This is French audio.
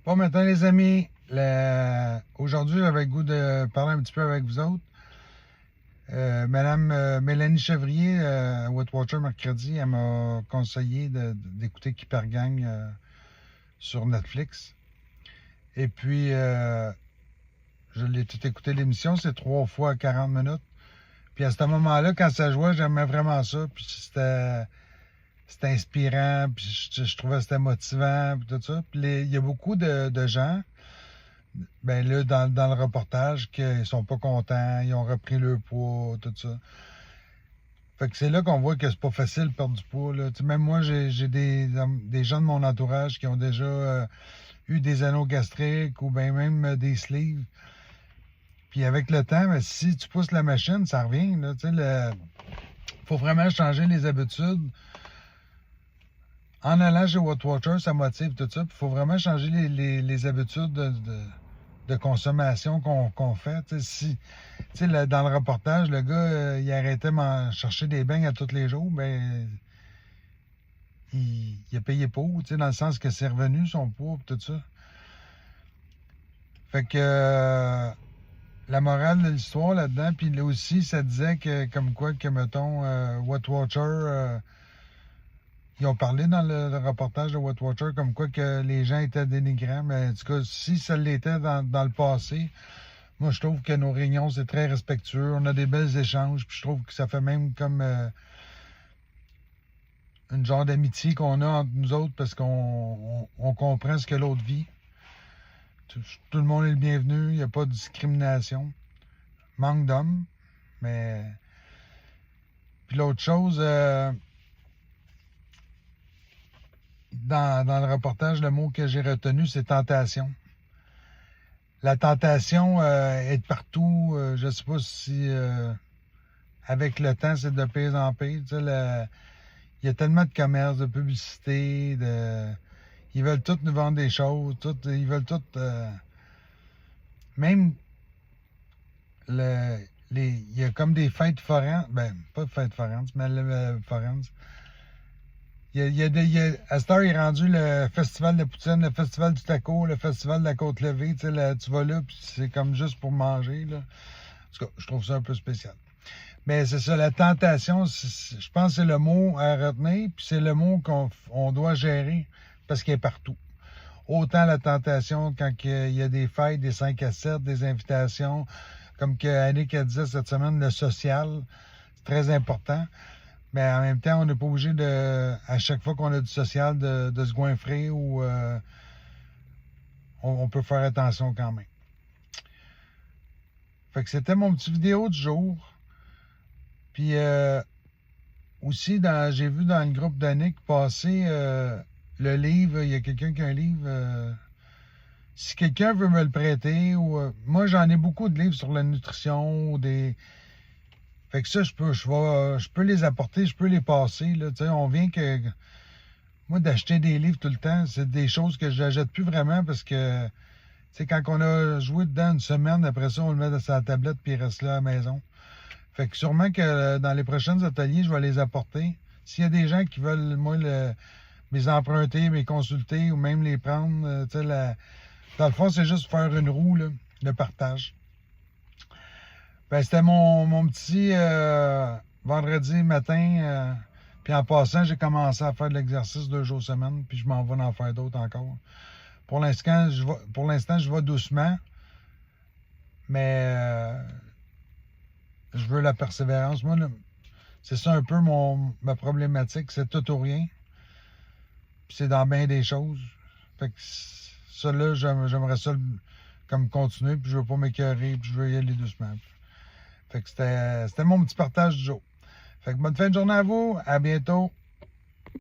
Bon matin les amis, aujourd'hui j'avais le goût de parler un petit peu avec vous autres. Madame Mélanie Chevrier, à Whitewater mercredi, elle m'a conseillé d'écouter Keeper Gang sur Netflix. Et puis je l'ai tout écouté l'émission, c'est 3 fois 40 minutes. Puis à ce moment-là, quand ça jouait, j'aimais vraiment ça. Puis c'était inspirant, puis je trouvais que c'était motivant, puis tout ça. Puis il y a beaucoup de gens, ben là, dans le reportage, qu'ils sont pas contents, ils ont repris leur poids, tout ça. Fait que c'est là qu'on voit que c'est pas facile de perdre du poids, là. Tu sais, même moi, j'ai des gens de mon entourage qui ont déjà eu des anneaux gastriques ou ben même des sleeves. Puis avec le temps, ben, si tu pousses la machine, ça revient, là. Tu sais, faut vraiment changer les habitudes. En allant chez Whitewater, ça motive tout ça. Il faut vraiment changer les habitudes de consommation qu'on fait. Dans le reportage, le gars, il arrêtait de chercher des beignes à tous les jours. Ben, il a payé pour, dans le sens que c'est revenu son poids et tout ça. Fait que la morale de l'histoire là-dedans, puis là aussi, ça disait que, comme quoi, que mettons, Whitewater... ils ont parlé dans le reportage de Whitewater comme quoi que les gens étaient dénigrants, mais en tout cas, si ça l'était dans le passé, moi je trouve que nos réunions, c'est très respectueux, on a des belles échanges, puis je trouve que ça fait même comme une genre d'amitié qu'on a entre nous autres parce qu'on comprend ce que l'autre vit. Tout le monde est le bienvenu, il n'y a pas de discrimination. Manque d'hommes, mais... Puis l'autre chose... dans le reportage, le mot que j'ai retenu, c'est tentation. La tentation est de partout. Je ne sais pas si avec le temps, c'est de pire en pire. Tu sais, il y a tellement de commerces, de publicité, ils veulent tous nous vendre des choses. Ils veulent tous... même il y a comme des fêtes foraines. Ben, pas de fêtes foraines, mais foraines. À cette heure, il est rendu le festival de poutine, le festival du taco, le festival de la côte levée. Tu vas là, puis c'est comme juste pour manger, là. En tout cas, je trouve ça un peu spécial. Mais c'est ça, la tentation, je pense que c'est le mot à retenir, puis c'est le mot qu'on doit gérer, parce qu'il est partout. Autant la tentation quand il y a des fêtes, des 5 à 7, des invitations, comme Annick a dit cette semaine, le social, c'est très important. Mais en même temps, on n'est pas obligé à chaque fois qu'on a du social, de se goinfrer ou on peut faire attention quand même. Fait que c'était mon petit vidéo du jour. Puis aussi, j'ai vu dans le groupe d'Annick passer le livre. Il y a quelqu'un qui a un livre. Si quelqu'un veut me le prêter, ou moi j'en ai beaucoup de livres sur la nutrition, ou des... Fait que ça, je peux les apporter, je peux les passer. Là, on vient que... Moi, d'acheter des livres tout le temps, c'est des choses que je n'achète plus vraiment parce que, quand on a joué dedans une semaine, après ça, on le met dans sa tablette puis il reste là à la maison. Fait que sûrement que dans les prochains ateliers, je vais les apporter. S'il y a des gens qui veulent, moi, mes emprunter, mes consulter ou même les prendre, dans le fond, c'est juste faire une roue, là, le partage. Ben, c'était mon petit vendredi matin. Puis en passant, j'ai commencé à faire de l'exercice 2 jours semaine, puis je m'en vais en faire d'autres encore. Pour l'instant, je vais doucement, mais je veux la persévérance. Moi, c'est ça un peu ma problématique, c'est tout ou rien. Puis c'est dans bien des choses. Fait que ça là, j'aimerais ça comme continuer, puis je veux pas m'écœurer, puis je veux y aller doucement. Fait que c'était mon petit partage du jour. Fait que bonne fin de journée à vous. À bientôt.